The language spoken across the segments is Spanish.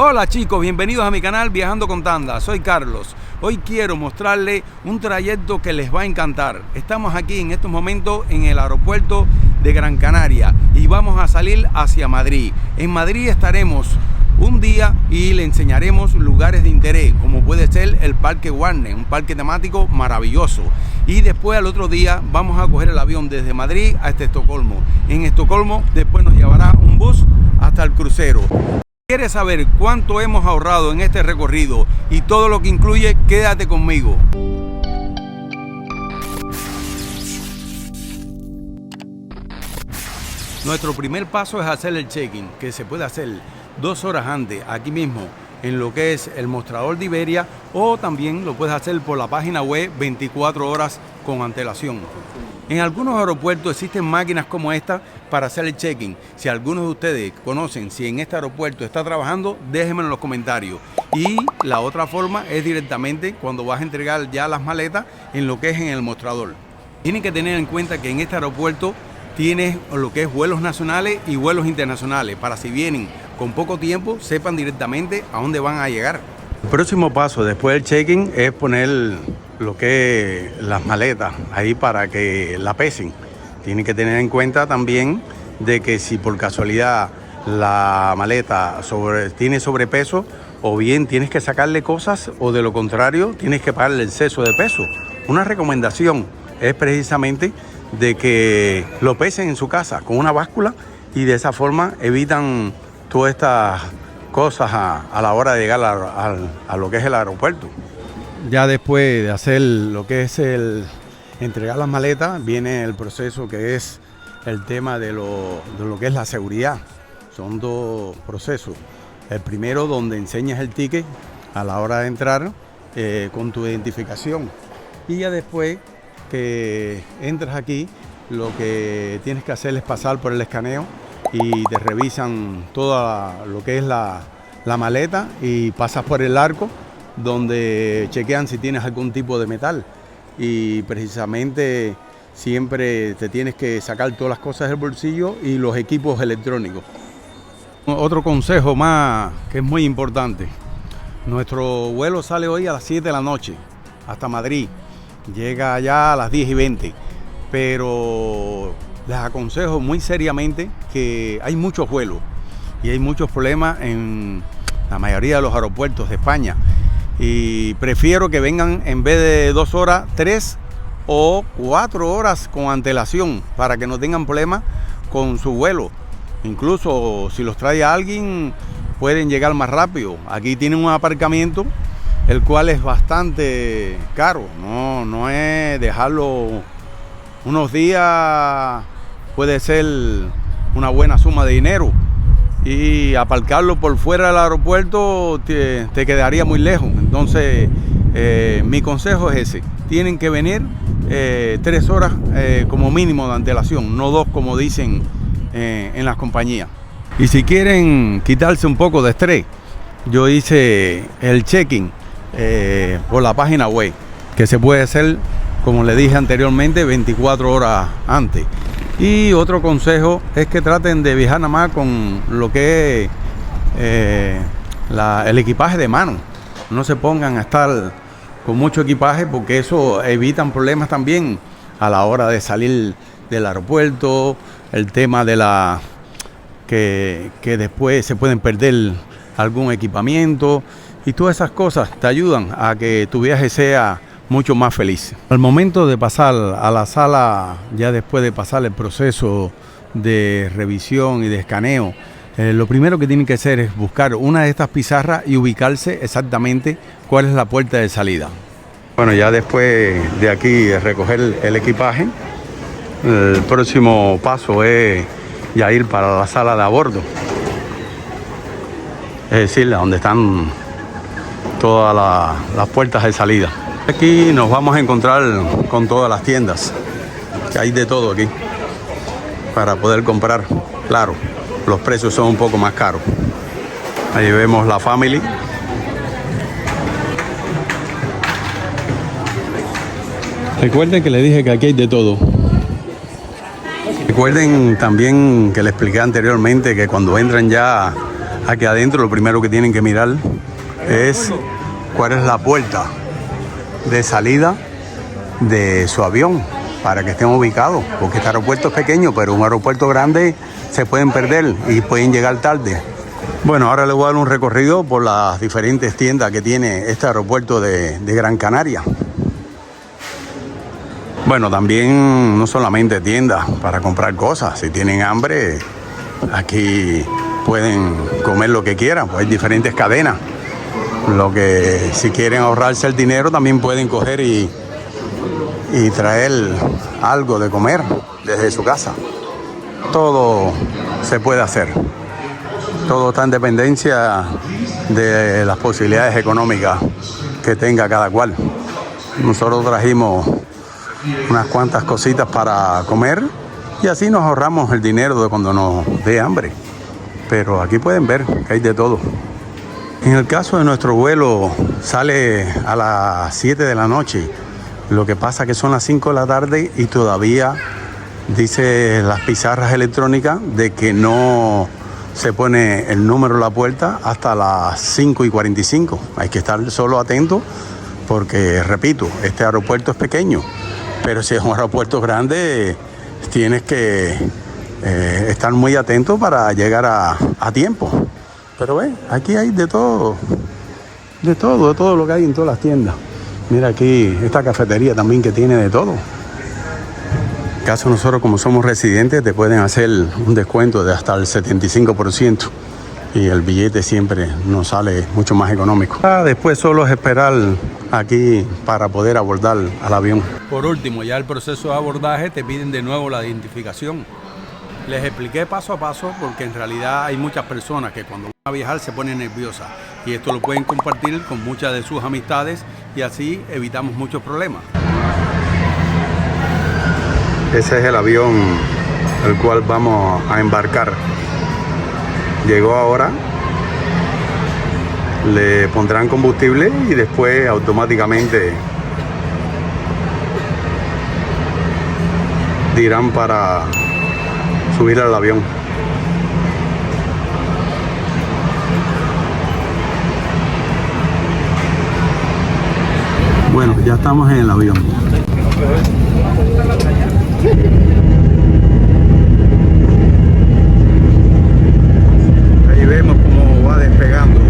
Hola chicos, bienvenidos a mi canal Viajando con Tanda, soy Carlos. Hoy quiero mostrarles un trayecto que les va a encantar. Estamos aquí en estos momentos en el aeropuerto de Gran Canaria y vamos a salir hacia Madrid. En Madrid estaremos un día y le enseñaremos lugares de interés, como puede ser el Parque Warner, un parque temático maravilloso. Y después al otro día vamos a coger el avión desde Madrid hasta Estocolmo. En Estocolmo después nos llevará un bus hasta el crucero. ¿Quieres saber cuánto hemos ahorrado en este recorrido y todo lo que incluye? Quédate conmigo. Nuestro primer paso es hacer el check-in, que se puede hacer 2 horas antes, aquí mismo, en lo que es el mostrador de Iberia, o también lo puedes hacer por la página web 24 horas con antelación. En algunos aeropuertos existen máquinas como esta para hacer el check-in. Si algunos de ustedes conocen si en este aeropuerto está trabajando, déjenmelo en los comentarios. Y la otra forma es directamente cuando vas a entregar ya las maletas en lo que es en el mostrador. Tienen que tener en cuenta que en este aeropuerto tienes lo que es vuelos nacionales y vuelos internacionales, para si vienen con poco tiempo, sepan directamente a dónde van a llegar. El próximo paso después del check-in es poner lo que es las maletas ahí para que la pesen. Tienen que tener en cuenta también de que si por casualidad la maleta tiene sobrepeso, o bien tienes que sacarle cosas, o de lo contrario tienes que pagarle el exceso de peso. Una recomendación es precisamente de que lo pesen en su casa con una báscula, y de esa forma evitan todas estas cosas a la hora de llegar a lo que es el aeropuerto. Ya después de hacer lo que es entregar las maletas, viene el proceso que es el tema de lo que es la seguridad. Son 2 procesos. El primero, donde enseñas el ticket a la hora de entrar con tu identificación, y ya después que entras aquí, lo que tienes que hacer es pasar por el escaneo y te revisan toda lo que es la maleta, y pasas por el arco donde chequean si tienes algún tipo de metal, y precisamente siempre te tienes que sacar todas las cosas del bolsillo y los equipos electrónicos. Otro consejo más que es muy importante: nuestro vuelo sale hoy a las 7 de la noche hasta Madrid, llega allá a las 10:20, pero les aconsejo muy seriamente que hay muchos vuelos y hay muchos problemas en la mayoría de los aeropuertos de España, y prefiero que vengan, en vez de 2 horas, 3 o 4 horas con antelación, para que no tengan problemas con su vuelo. Incluso si los trae a alguien, pueden llegar más rápido. Aquí tienen un aparcamiento, el cual es bastante caro. No es dejarlo unos días, puede ser una buena suma de dinero, y aparcarlo por fuera del aeropuerto te quedaría muy lejos. Entonces mi consejo es ese: tienen que venir 3 horas como mínimo de antelación, no 2 como dicen en las compañías. Y si quieren quitarse un poco de estrés, yo hice el check-in por la página web, que se puede hacer, como le dije anteriormente, 24 horas antes. Y otro consejo es que traten de viajar nada más con lo que es el equipaje de mano. No se pongan a estar con mucho equipaje, porque eso evitan problemas también a la hora de salir del aeropuerto. El tema de que después se pueden perder algún equipamiento, y todas esas cosas te ayudan a que tu viaje sea mucho más feliz. Al momento de pasar a la sala, ya después de pasar el proceso de revisión y de escaneo, lo primero que tienen que hacer es buscar una de estas pizarras y ubicarse exactamente cuál es la puerta de salida. Bueno, ya después de aquí recoger el equipaje, el próximo paso es ya ir para la sala de a bordo, es decir, donde están todas las puertas de salida. Aquí nos vamos a encontrar con todas las tiendas, que hay de todo aquí para poder comprar. Claro, los precios son un poco más caros. Ahí vemos la Family. Recuerden que les dije que aquí hay de todo. Recuerden también que les expliqué anteriormente que cuando entran ya Aquí adentro lo primero que tienen que mirar es cuál es la puerta de salida de su avión para que estén ubicados, porque este aeropuerto es pequeño, pero un aeropuerto grande se pueden perder y pueden llegar tarde. Bueno, ahora les voy a dar un recorrido por las diferentes tiendas que tiene este aeropuerto de Gran Canaria. Bueno, también no solamente tiendas para comprar cosas, si tienen hambre, aquí pueden comer lo que quieran, pues hay diferentes cadenas. Lo que si quieren ahorrarse el dinero también pueden coger y traer algo de comer desde su casa. Todo se puede hacer. Todo está en dependencia de las posibilidades económicas que tenga cada cual. Nosotros trajimos unas cuantas cositas para comer y así nos ahorramos el dinero de cuando nos dé hambre. Pero aquí pueden ver que hay de todo. En el caso de nuestro vuelo sale a las 7 de la noche. Lo que pasa que son las 5 de la tarde y todavía dice las pizarras electrónicas de que no se pone el número de la puerta hasta las 5:45. Hay que estar solo atento porque, repito, este aeropuerto es pequeño. Pero si es un aeropuerto grande, tienes que estar muy atento para llegar a tiempo. Pero ve, aquí hay de todo lo que hay en todas las tiendas. Mira aquí esta cafetería también que tiene de todo. En caso nosotros como somos residentes te pueden hacer un descuento de hasta el 75% y el billete siempre nos sale mucho más económico. Después solo es esperar aquí para poder abordar al avión. Por último, ya el proceso de abordaje te piden de nuevo la identificación. Les expliqué paso a paso porque en realidad hay muchas personas que cuando van a viajar se ponen nerviosas y esto lo pueden compartir con muchas de sus amistades y así evitamos muchos problemas. Ese es el avión el cual vamos a embarcar. Llegó ahora, le pondrán combustible y después automáticamente dirán para subir al avión. Bueno, ya estamos en el avión. Ahí vemos cómo va despegando.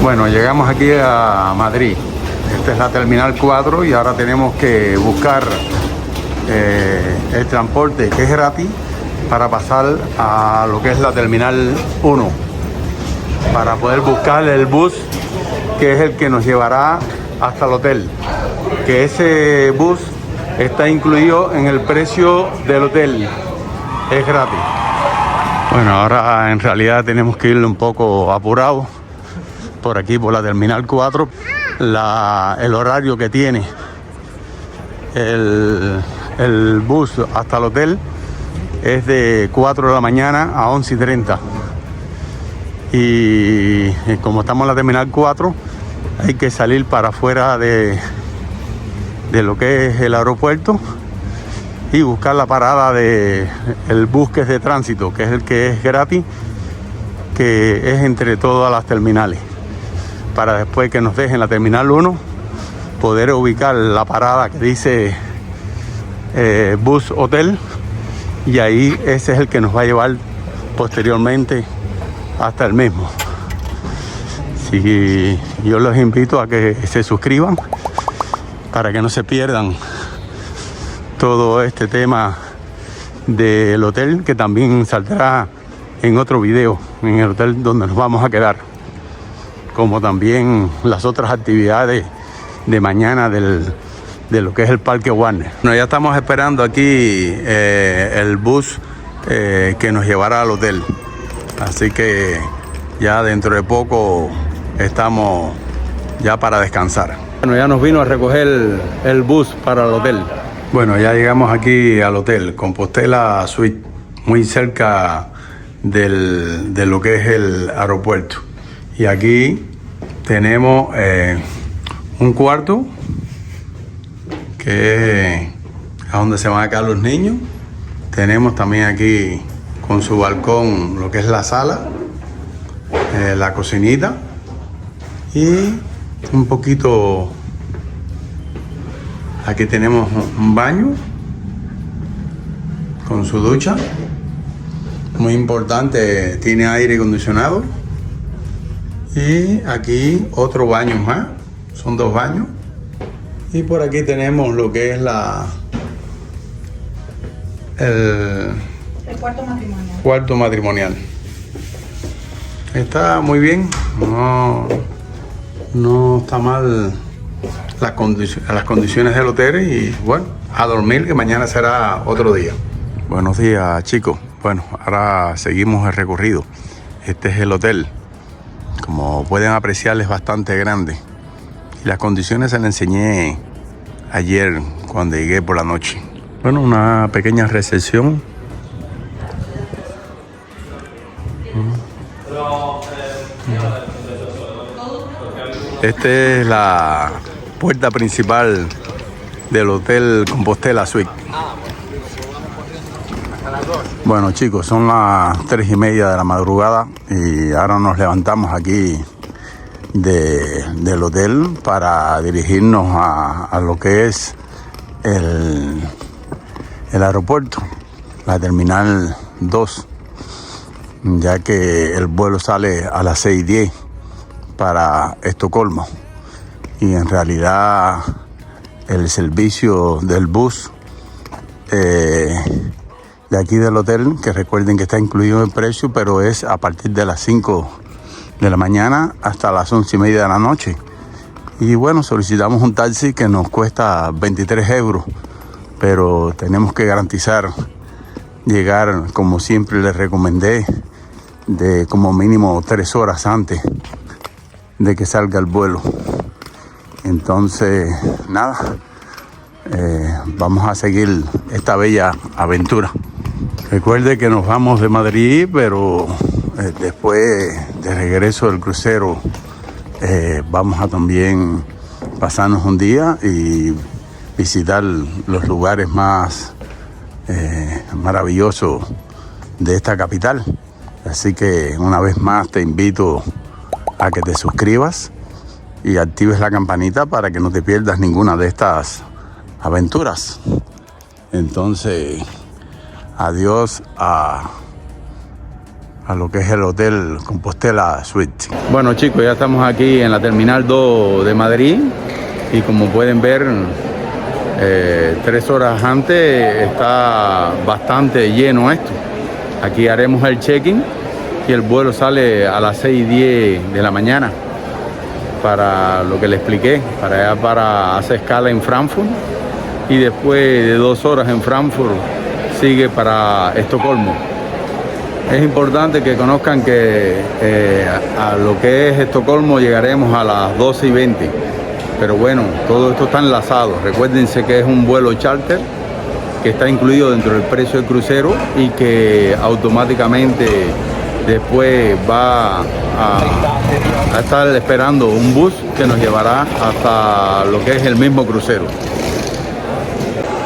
Bueno, llegamos aquí a Madrid. Esta es la Terminal 4 y ahora tenemos que buscar el transporte que es gratis para pasar a lo que es la Terminal 1 para poder buscar el bus que es el que nos llevará hasta el hotel, que ese bus está incluido en el precio del hotel, es gratis. Bueno, ahora en realidad tenemos que ir un poco apurados por aquí, por la Terminal 4. El horario que tiene el bus hasta el hotel es de 4 de la mañana a 11:30 y como estamos en la Terminal 4 hay que salir para afuera de lo que es el aeropuerto y buscar la parada del bus que es de tránsito, que es el que es gratis, que es entre todas las terminales, para después que nos dejen la Terminal 1 poder ubicar la parada que dice bus hotel y ahí ese es el que nos va a llevar posteriormente hasta el mismo. Sí, yo los invito a que se suscriban para que no se pierdan todo este tema del hotel, que también saldrá en otro video, en el hotel donde nos vamos a quedar, como también las otras actividades de mañana de lo que es el Parque Warner. Bueno, ya estamos esperando aquí el bus que nos llevará al hotel, así que ya dentro de poco estamos ya para descansar. Bueno, ya nos vino a recoger el bus para el hotel. Bueno, ya llegamos aquí al hotel Compostela Suite, muy cerca de lo que es el aeropuerto. Y aquí tenemos un cuarto que es a donde se van a quedar los niños. Tenemos también aquí con su balcón lo que es la sala, la cocinita y un poquito. Aquí tenemos un baño con su ducha, muy importante, tiene aire acondicionado. Y aquí otro baño más, son 2 baños. Y por aquí tenemos lo que es el cuarto matrimonial. Está muy bien, no está mal las condiciones del hotel. Y bueno, a dormir, que mañana será otro día. Buenos días, chicos. Bueno, ahora seguimos el recorrido. Este es el hotel. Como pueden apreciar, es bastante grande. Y las condiciones se las enseñé ayer cuando llegué por la noche. Bueno, una pequeña recepción. Esta es la puerta principal del Hotel Compostela Suite. Bueno, chicos, son las 3:30 de la madrugada y ahora nos levantamos aquí del hotel para dirigirnos a lo que es el aeropuerto, la terminal 2, ya que el vuelo sale a las 6:10 para Estocolmo. Y en realidad el servicio del bus de aquí del hotel, que recuerden que está incluido en el precio, pero es a partir de las 5 de la mañana hasta las 11:30 de la noche. Y bueno, solicitamos un taxi que nos cuesta 23 euros, pero tenemos que garantizar llegar, como siempre les recomendé, de como mínimo 3 horas antes de que salga el vuelo. Entonces, nada, vamos a seguir esta bella aventura. Recuerde que nos vamos de Madrid, pero después de regreso del crucero vamos a también pasarnos un día y visitar los lugares más maravillosos de esta capital. Así que una vez más te invito a que te suscribas y actives la campanita para que no te pierdas ninguna de estas aventuras. Entonces, adiós a lo que es el Hotel Compostela Suite. Bueno, chicos, ya estamos aquí en la Terminal 2 de Madrid y como pueden ver, 3 horas antes está bastante lleno esto. Aquí haremos el check-in y el vuelo sale a las 6:10 de la mañana para lo que le expliqué, para hacer escala en Frankfurt y después de 2 horas en Frankfurt sigue para Estocolmo. Es importante que conozcan que a lo que es Estocolmo llegaremos a las 12:20, pero bueno, todo esto está enlazado. Recuérdense que es un vuelo charter que está incluido dentro del precio del crucero y que automáticamente después va a estar esperando un bus que nos llevará hasta lo que es el mismo crucero.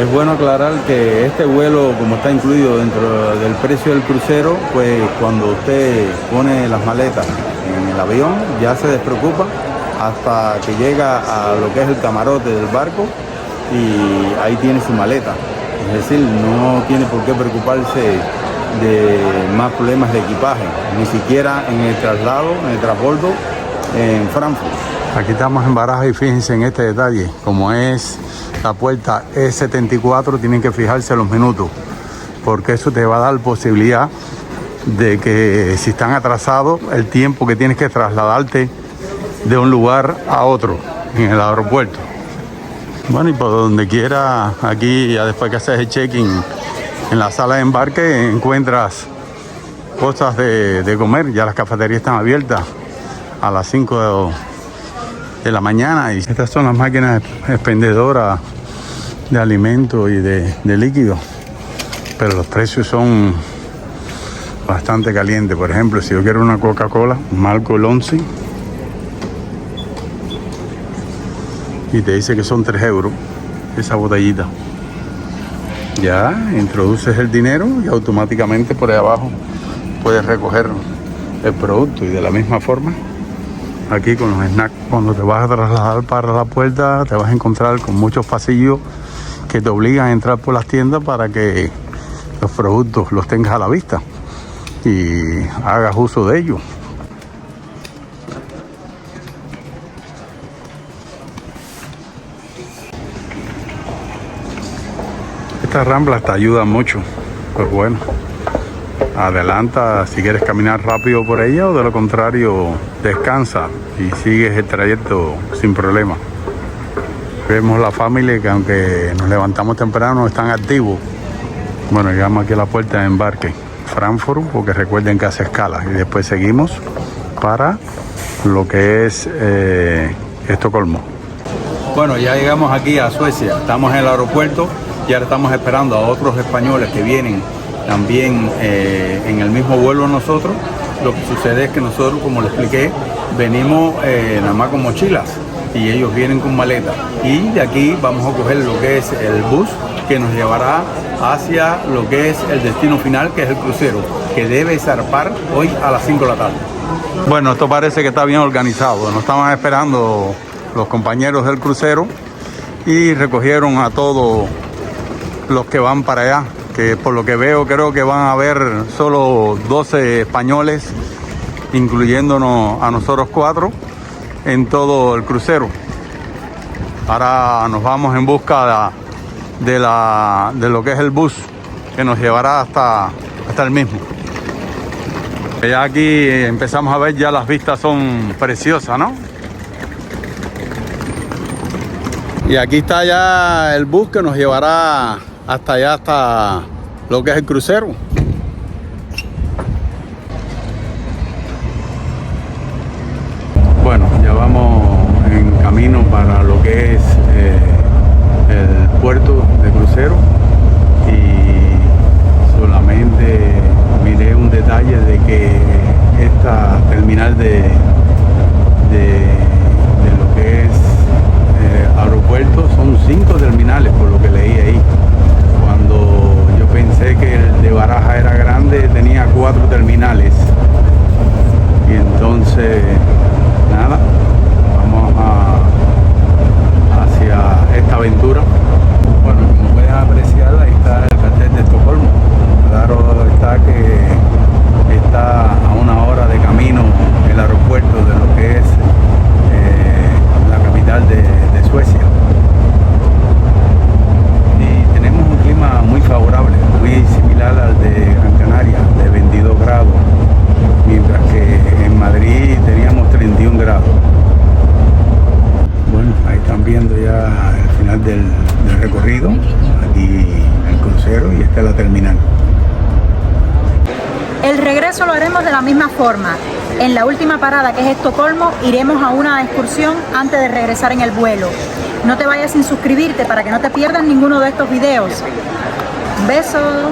Es bueno aclarar que este vuelo, como está incluido dentro del precio del crucero, pues cuando usted pone las maletas en el avión ya se despreocupa hasta que llega a lo que es el camarote del barco y ahí tiene su maleta. Es decir, no tiene por qué preocuparse de más problemas de equipaje, ni siquiera en el traslado, en el transbordo en Frankfurt. Aquí estamos en Barajas y fíjense en este detalle, como es la puerta E74, tienen que fijarse los minutos, porque eso te va a dar posibilidad de que si están atrasados, el tiempo que tienes que trasladarte de un lugar a otro en el aeropuerto. Bueno, y por donde quiera, aquí ya después que haces el check-in en la sala de embarque encuentras cosas de comer. Ya las cafeterías están abiertas a las 5 de la mañana y estas son las máquinas expendedoras de alimentos y de líquidos, pero los precios son bastante caliente. Por ejemplo, si yo quiero una Coca-Cola, marco el 11 y te dice que son 3 euros esa botellita. Ya introduces el dinero y automáticamente por ahí abajo puedes recoger el producto. Y de la misma forma, aquí con los snacks, cuando te vas a trasladar para la puerta, te vas a encontrar con muchos pasillos que te obligan a entrar por las tiendas para que los productos los tengas a la vista y hagas uso de ellos. Estas ramblas te ayudan mucho, pues bueno, adelanta si quieres caminar rápido por ella, o de lo contrario descansa y sigues el trayecto sin problema. Vemos la familia que aunque nos levantamos temprano están activos. Bueno, llegamos aquí a la puerta de embarque Frankfurt, porque recuerden que hace escala, y después seguimos para lo que es Estocolmo. Bueno, ya llegamos aquí a Suecia, estamos en el aeropuerto y ahora estamos esperando a otros españoles que vienen también en el mismo vuelo nosotros. Lo que sucede es que nosotros, como les expliqué, venimos nada más con mochilas y ellos vienen con maletas, y de aquí vamos a coger lo que es el bus que nos llevará hacia lo que es el destino final, que es el crucero, que debe zarpar hoy a las 5 de la tarde. Bueno, esto parece que está bien organizado. Nos estaban esperando los compañeros del crucero y recogieron a todos los que van para allá, que por lo que veo creo que van a haber solo 12 españoles, incluyéndonos a nosotros 4, en todo el crucero. Ahora nos vamos en busca de lo que es el bus que nos llevará hasta el mismo. Ya aquí empezamos a ver, ya las vistas son preciosas, ¿no? Y aquí está ya el bus que nos llevará hasta allá, hasta lo que es el crucero. Bueno, ya vamos en camino para lo que es el puerto de crucero, y solamente miré un detalle de que esta terminal de lo que es aeropuerto son 5 terminales, por lo que leí ahí. Cuando yo pensé que el de Baraja era grande, tenía 4 terminales. Y entonces nada, vamos hacia esta aventura. Bueno, como pueden apreciar, ahí está el cartel de Estocolmo. Claro está que está a 1 hora de camino el aeropuerto de lo que es la capital de Suecia. Y tenemos un clima muy favorable, muy similar al de Gran Canaria, de 22 grados, mientras que en Madrid teníamos 31 grados. Bueno, ahí están viendo ya el final del recorrido, aquí el crucero, y esta es la terminal. El regreso lo haremos de la misma forma. En la última parada, que es Estocolmo, iremos a una excursión antes de regresar en el vuelo. No te vayas sin suscribirte para que no te pierdas ninguno de estos videos. Besos.